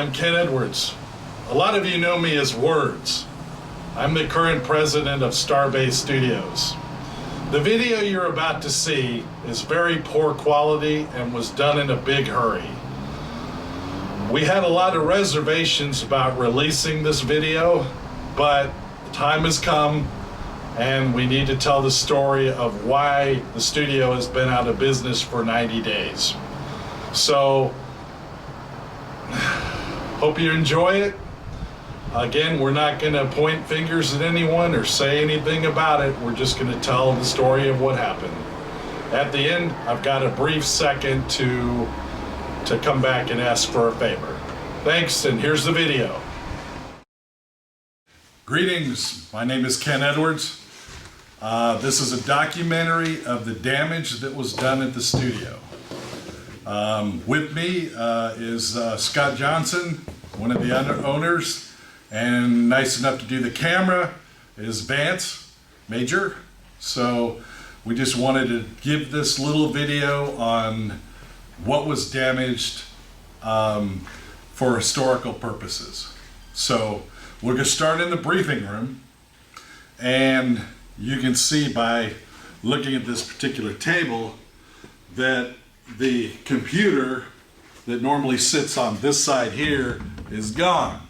I'm Ken Edwards. A lot of you know me as Words. I'm the current president of Starbase Studios. The video you're about to see is very poor quality and was done in a big hurry. We had a lot of reservations about releasing this video, but the time has come and we need to tell the story of why the studio has been out of business for 90 days. So, hope you enjoy it. Again, we're not going to point fingers at anyone or say anything about it. We're just going to tell the story of what happened. At the end, I've got a brief second to come back and ask for a favor. Thanks, and here's the video. Greetings, my name is Ken Edwards. This is a documentary of the damage that was done at the studio. With me is Scott Johnson, one of the owners, and nice enough to do the camera is Vance Major. So we just wanted to give this little video on what was damaged for historical purposes. So we're going to start in the briefing room, and you can see by looking at this particular table that the computer that normally sits on this side here is gone.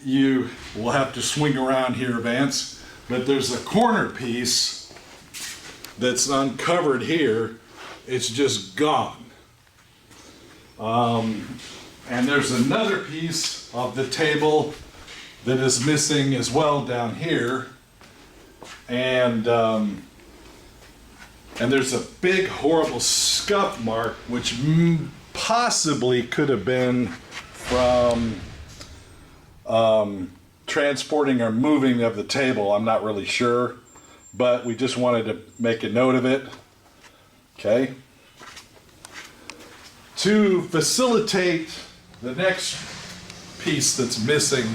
You will have to swing around here, Vance, but there's a corner piece that's uncovered here. It's just gone. And there's another piece of the table that is missing as well down here. And there's a big horrible scuff mark which possibly could have been from transporting or moving of the table. I'm not really sure, but we just wanted to make a note of it. Okay. To facilitate the next piece that's missing,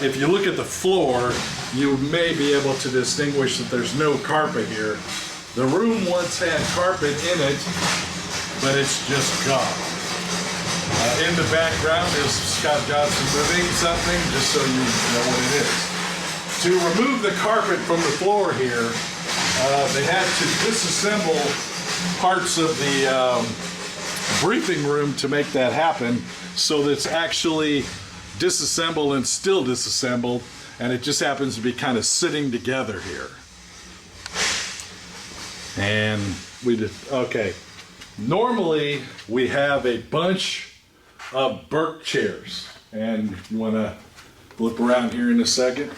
if you look at the floor, you may be able to distinguish that there's no carpet here. The room once had carpet in it, but it's just gone. In the background is Scott Johnson moving something, just so you know what it is. To remove the carpet from the floor here, they had to disassemble parts of the briefing room to make that happen, so that it's actually disassembled and still disassembled, and it just happens to be kind of sitting together here. And we did, okay. Normally we have a bunch of Burke chairs, and you want to flip around here in a second.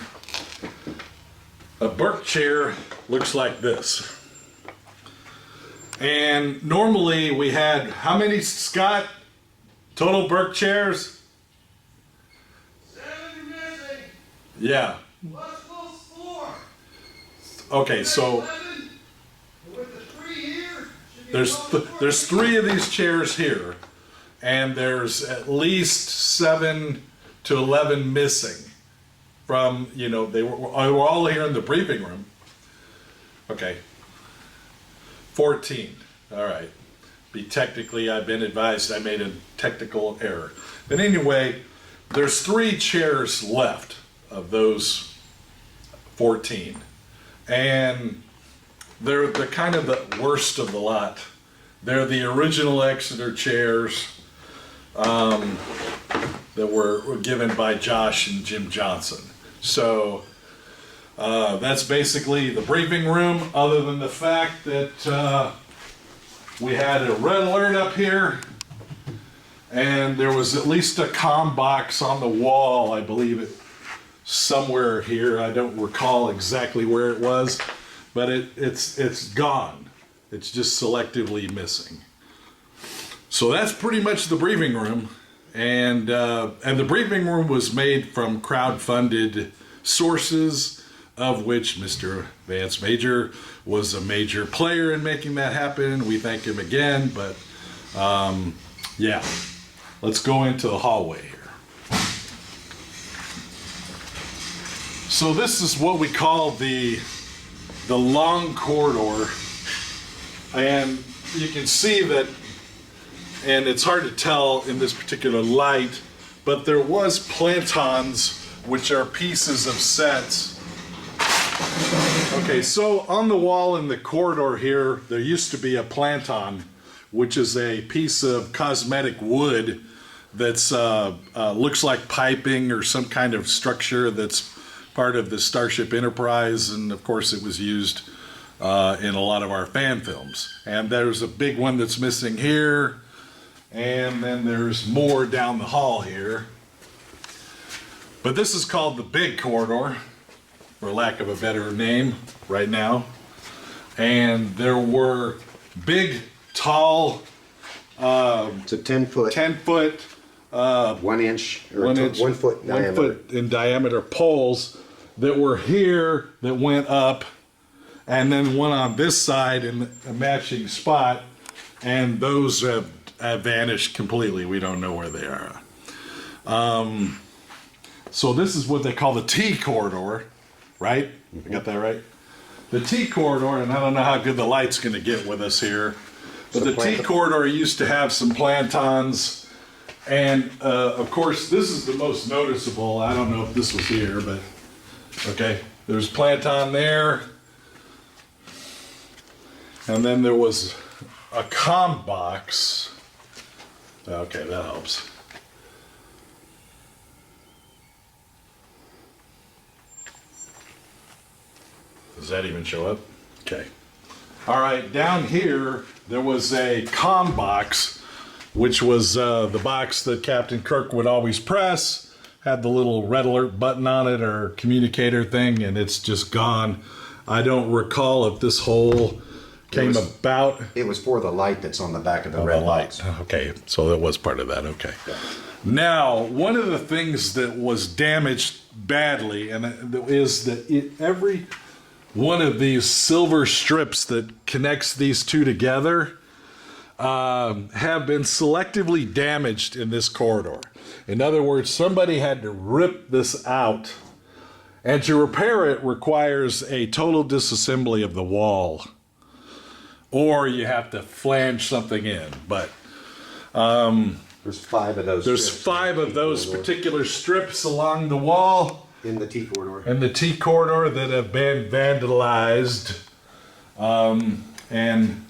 A Burke chair looks like this. And normally we had, how many, Scott, total Burke chairs? 7 missing. Yeah. What's those 4? Okay, so 11. With the 3 here, there's 3 of these chairs here, and there's at least 7 to 11 missing from, you know, they were all here in the briefing room. Okay. 14. All right. I've been advised I made a technical error. But anyway, there's 3 chairs left of those 14. And they're kind of the worst of the lot. They're the original Exeter chairs that were given by Josh and Jim Johnson. So that's basically the briefing room, other than the fact that we had a red alert up here, and there was at least a comm box on the wall, I believe it somewhere here. I don't recall exactly where it was, but it's gone. It's just selectively missing. So that's pretty much the briefing room, and the briefing room was made from crowd-funded sources, of which Mr. Vance Major was a major player in making that happen. We thank him again, but yeah, let's go into the hallway here. So this is what we call the long corridor, and you can see that and it's hard to tell in this particular light, but there was plantons, which are pieces of sets. Okay, so on the wall in the corridor here, there used to be a planton, which is a piece of cosmetic wood that's looks like piping or some kind of structure that's part of the Starship Enterprise, and of course it was used in a lot of our fan films. And there's a big one that's missing here, and then there's more down the hall here. But this is called the big corridor, for lack of a better name right now. And there were big, tall, It's a 10-foot, 10-foot, 1 inch, or 1 foot diameter. 1 foot in diameter poles that were here that went up, and then one on this side in a matching spot, and those have vanished completely. We don't know where they are. So this is what they call the T corridor, right? I got that right? The T corridor, and I don't know how good the light's going to get with us here, but the T corridor used to have some plantons, and of course this is the most noticeable. I don't know if this was here, but okay, there's planton there, and then there was a comm box. Okay, that helps. Does that even show up? Okay. All right, down here there was a comm box, which was the box that Captain Kirk would always press. Had the little red alert button on it or communicator thing, and it's just gone. I don't recall if this hole came about. It was for the light that's on the back of the red lights. Okay, so that was part of that. Okay. Yeah. Now, one of the things that was damaged badly, and is that every one of these silver strips that connects these two together have been selectively damaged in this corridor. In other words, somebody had to rip this out, and to repair it requires a total disassembly of the wall, or you have to flange something in. But there's 5 of those. There's 5 of those particular strips along the wall in the T corridor. in the T corridor that have been vandalized, and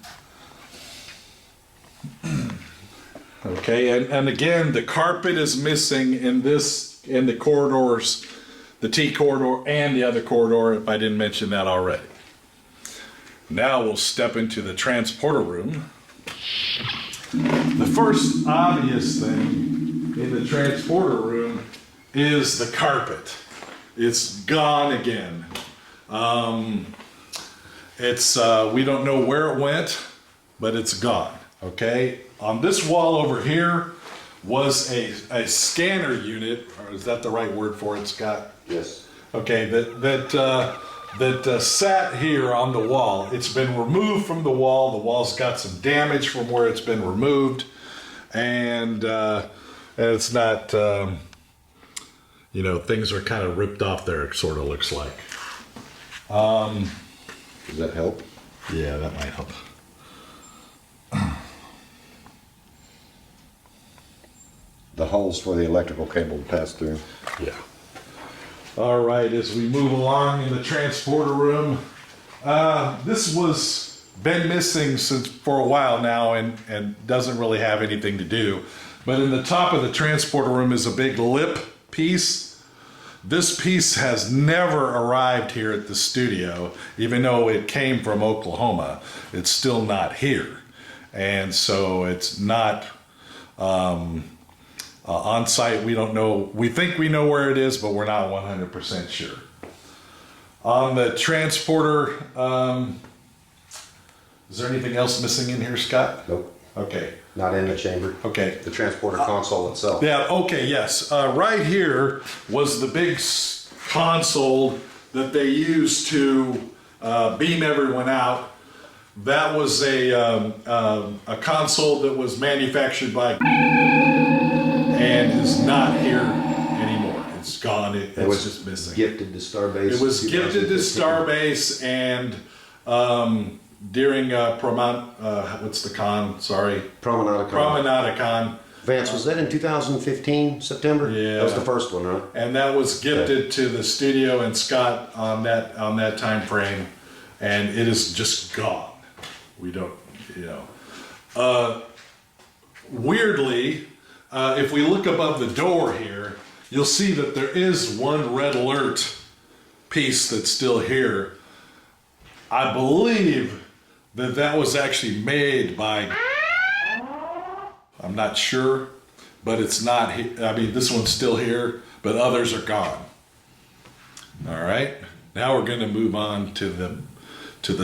okay, and again, the carpet is missing in the corridors, the T corridor and the other corridor, if I didn't mention that already. Now we'll step into the transporter room. The first obvious thing in the transporter room is the carpet. It's gone again. We don't know where it went, but it's gone. Okay, on this wall over here was a scanner unit, or is that the right word for it, Scott? Yes. Okay, that sat here on the wall. It's been removed from the wall. The wall's got some damage from where it's been removed, and it's not. Things are kind of ripped off there. It sort of looks like. Does that help? Yeah, that might help. The holes for the electrical cable to pass through. Yeah. All right, as we move along in the transporter room, this was been missing for a while now and doesn't really have anything to do. But in the top of the transporter room is a big lip piece. This piece has never arrived here at the studio, even though it came from Oklahoma. It's still not here. And so it's not on site. We don't know. We think we know where it is, but we're not 100% sure. On the transporter, is there anything else missing in here, Scott? Nope. Okay. Not in the chamber. Okay. The transporter console itself. Yeah, okay, yes. Right here was the big console that they used to beam everyone out. That was a console that was manufactured by and is not here anymore. It's gone. It's just missing. Gifted to Starbase. It was gifted to Starbase, and during what's the con? Sorry, Promenade. Promenade. Vance, was that in 2015 September? Yeah. That was the first one, right? And that was gifted to the studio and Scott on that time frame, and it is just gone. We don't, weirdly, if we look above the door here, you'll see that there is one red alert piece that's still here. I believe that was actually made by, I'm not sure, but it's not, I mean, this one's still here, but others are gone. All right, now we're gonna move on to the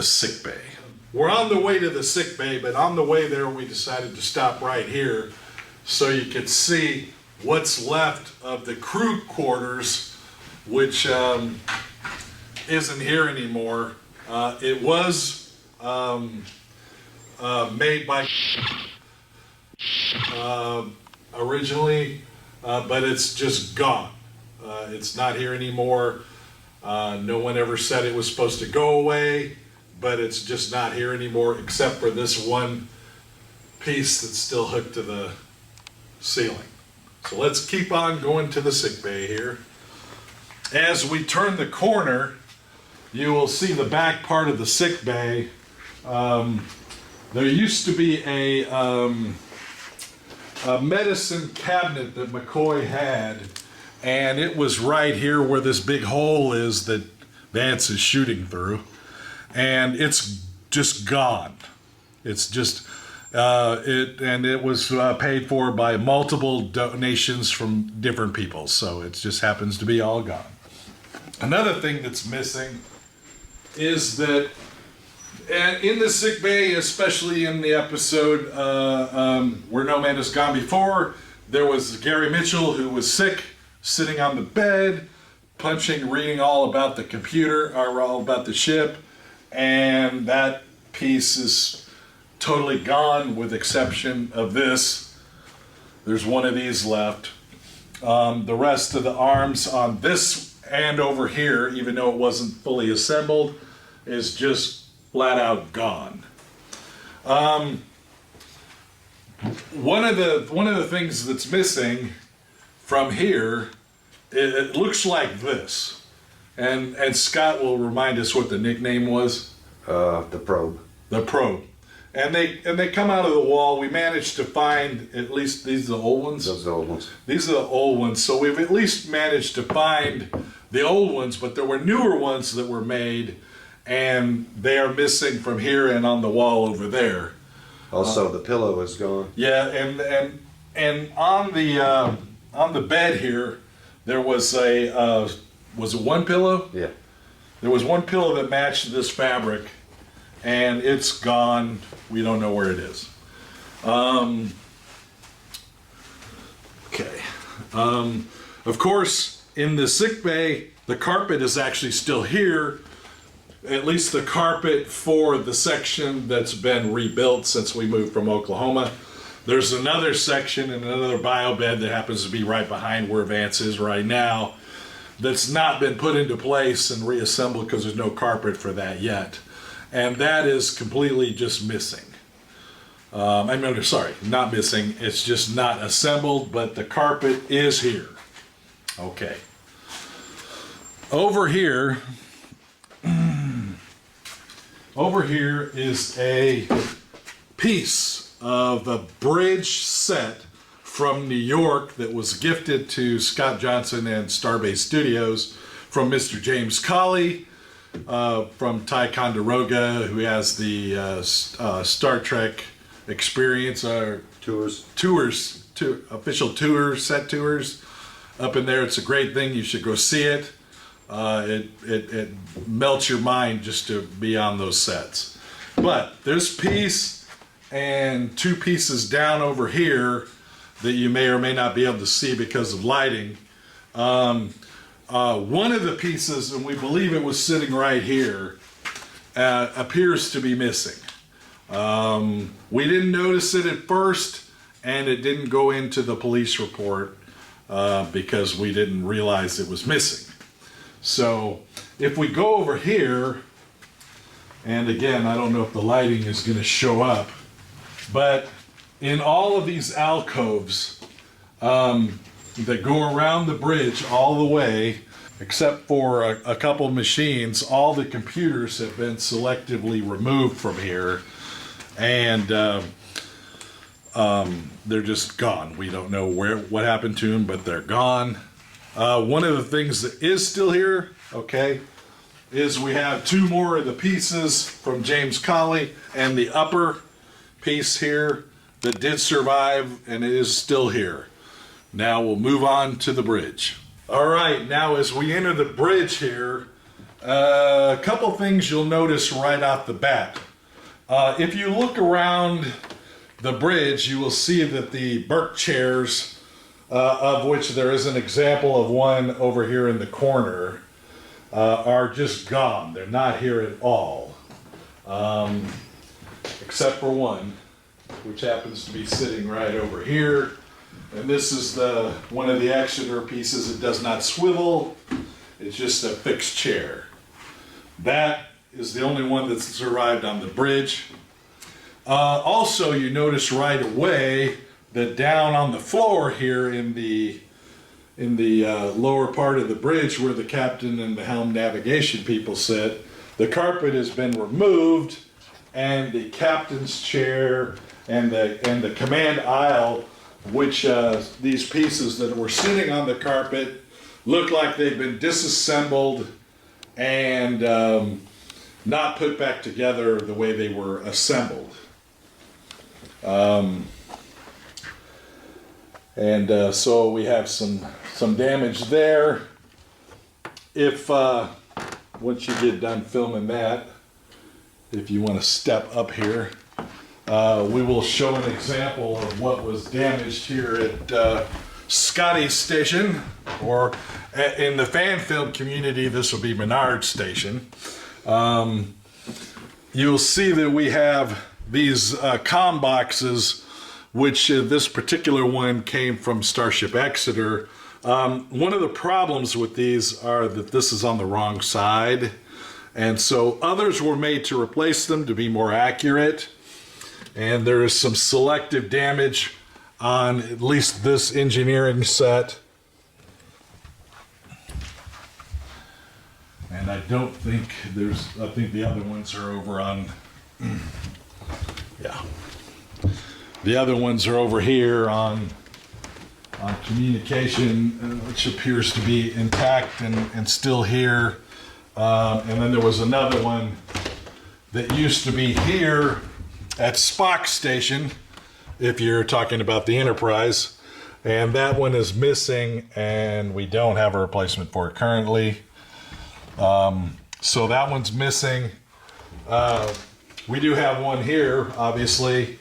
sick bay. We're on the way to the sick bay, but on the way there, we decided to stop right here so you could see what's left of the crew quarters, which isn't here anymore. It was made by originally, but it's just gone. It's not here anymore. No one ever said it was supposed to go away, but it's just not here anymore, except for this one piece that's still hooked to the ceiling. So let's keep on going to the sick bay here. As we turn the corner, you will see the back part of the sick bay. There used to be a medicine cabinet that McCoy had, and it was right here where this big hole is that Vance is shooting through, and it's just gone. It's just it was paid for by multiple donations from different people, so it just happens to be all gone. Another thing that's missing is that in the sick bay, especially in the episode Where No Man Has Gone Before, there was Gary Mitchell, who was sick, sitting on the bed, reading all about the computer, or all about the ship, and that piece is totally gone with exception of this. There's one of these left. The rest of the arms on this and over here, even though it wasn't fully assembled, is just flat out gone. One of the things that's missing from here, it looks like this, and Scott will remind us what the nickname was. The probe. The probe. And they come out of the wall. We managed to find, at least these are the old ones. Those are the old ones. These are the old ones. So we've at least managed to find the old ones, but there were newer ones that were made, and they are missing from here and on the wall over there. Also, the pillow is gone. Yeah, and on the bed here, there was was it one pillow? Yeah. There was one pillow that matched this fabric, and it's gone. We don't know where it is. Okay. Of course, in the sick bay, the carpet is actually still here. At least the carpet for the section that's been rebuilt since we moved from Oklahoma. There's another section and another bio bed that happens to be right behind where Vance is right now that's not been put into place and reassembled because there's no carpet for that yet. And that is completely just missing. Sorry, not missing. It's just not assembled, but the carpet is here. Okay. Over here is a piece of a bridge set from New York that was gifted to Scott Johnson and Starbase Studios from Mr. James Colley, from Ty Conderoga, who has the Star Trek experience, official tours, set tours up in there. It's a great thing. You should go see it. It melts your mind just to be on those sets. But this piece and two pieces down over here that you may or may not be able to see because of lighting. One of the pieces, and we believe it was sitting right here, appears to be missing. We didn't notice it at first, and it didn't go into the police report because we didn't realize it was missing. So if we go over here, And again, I don't know if the lighting is going to show up, but in all of these alcoves that go around the bridge all the way, except for a couple of machines, all the computers have been selectively removed from here, and they're just gone. We don't know what happened to them, but they're gone. One of the things that is still here, okay, is we have two more of the pieces from James Colley, and the upper piece here that did survive, and it is still here. Now we'll move on to the bridge. All right, now as we enter the bridge here, a couple things you'll notice right off the bat. If you look around the bridge, you will see that the Burke chairs, of which there is an example of one over here in the corner, are just gone. They're not here at all, except for one, which happens to be sitting right over here. And this is one of the Exeter pieces. It does not swivel. It's just a fixed chair. That is the only one that's survived on the bridge. Also, you notice right away that down on the floor here in the lower part of the bridge where the captain and the helm navigation people sit, the carpet has been removed, and the captain's chair and the command aisle, which these pieces that were sitting on the carpet look like they've been disassembled and not put back together the way they were assembled. So we have some damage there. If once you get done filming that, if you want to step up here, we will show an example of what was damaged here at Scotty's Station, or in the fan film community, this will be Menard Station. You'll see that we have these comm boxes, which this particular one came from Starship Exeter. One of the problems with these are that this is on the wrong side, and so others were made to replace them to be more accurate. And there is some selective damage on at least this engineering set. And I don't think I think the other ones are over on, yeah. The other ones are over here on communication, which appears to be intact and still here. And then there was another one that used to be here at Spock Station, if you're talking about the Enterprise, and that one is missing, and we don't have a replacement for it currently. So that one's missing. We do have one here, obviously,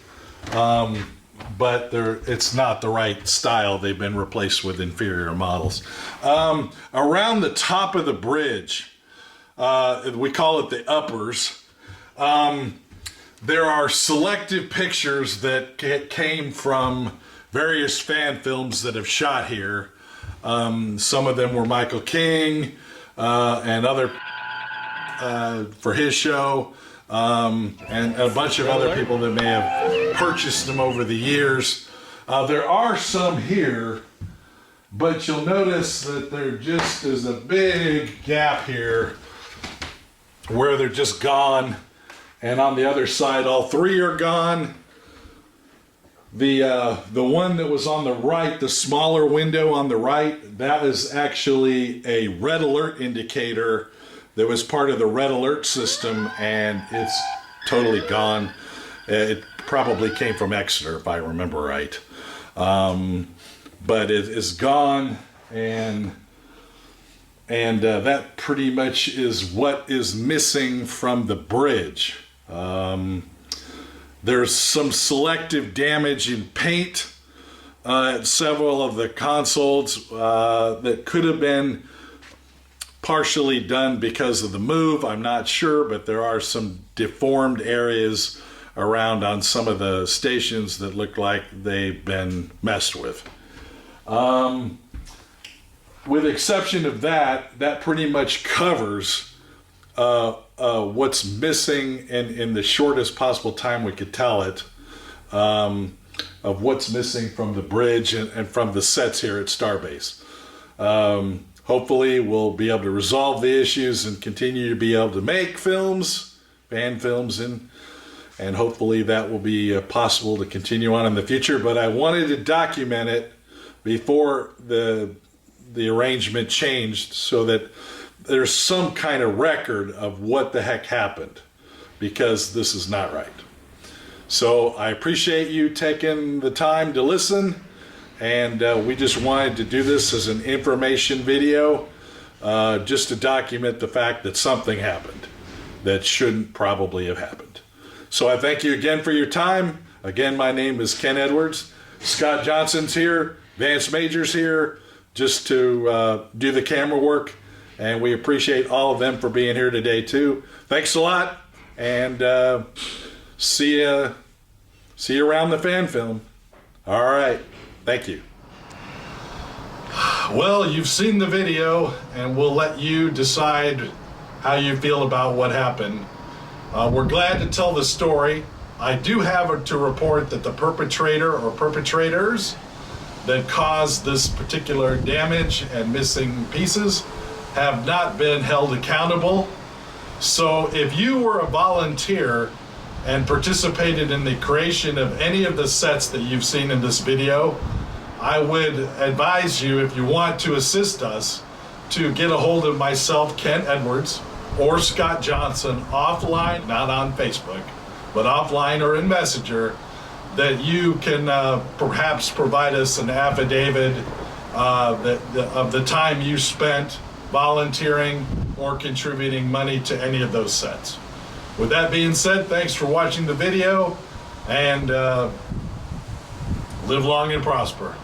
but it's not the right style. They've been replaced with inferior models. Around the top of the bridge, we call it the uppers. There are selective pictures that came from various fan films that have shot here. Some of them were Michael King and other for his show, and a bunch of other people that may have purchased them over the years. There are some here, but you'll notice that there just is a big gap here where they're just gone. And on the other side, all three are gone. The one that was on the right, the smaller window on the right, that is actually a red alert indicator that was part of the red alert system, and it's totally gone. It probably came from Exeter, if I remember right. But it is gone, and that pretty much is what is missing from the bridge. There's some selective damage in paint at several of the consoles that could have been partially done because of the move. I'm not sure, but there are some deformed areas around on some of the stations that look like they've been messed with. With exception of that, that pretty much covers what's missing in the shortest possible time we could tell it, of what's missing from the bridge and from the sets here at Starbase. Hopefully we'll be able to resolve the issues and continue to be able to make films, fan films, and hopefully that will be possible to continue on in the future. But I wanted to document it before the arrangement changed so that there's some kind of record of what the heck happened, because this is not right. So I appreciate you taking the time to listen, and we just wanted to do this as an information video, just to document the fact that something happened that shouldn't probably have happened. So I thank you again for your time. Again, my name is Ken Edwards. Scott Johnson's here, Vance Major's here, just to do the camera work, and we appreciate all of them for being here today too. Thanks a lot, and see you around the fan film. All right, thank you. Well, you've seen the video, and we'll let you decide how you feel about what happened. We're glad to tell the story. I do have to report that the perpetrator or perpetrators that caused this particular damage and missing pieces have not been held accountable. So if you were a volunteer and participated in the creation of any of the sets that you've seen in this video, I would advise you, if you want to assist us, to get a hold of myself, Ken Edwards, or Scott Johnson offline, not on Facebook, but offline or in Messenger, that you can perhaps provide us an affidavit of the time you spent volunteering or contributing money to any of those sets. With that being said, thanks for watching the video, and live long and prosper.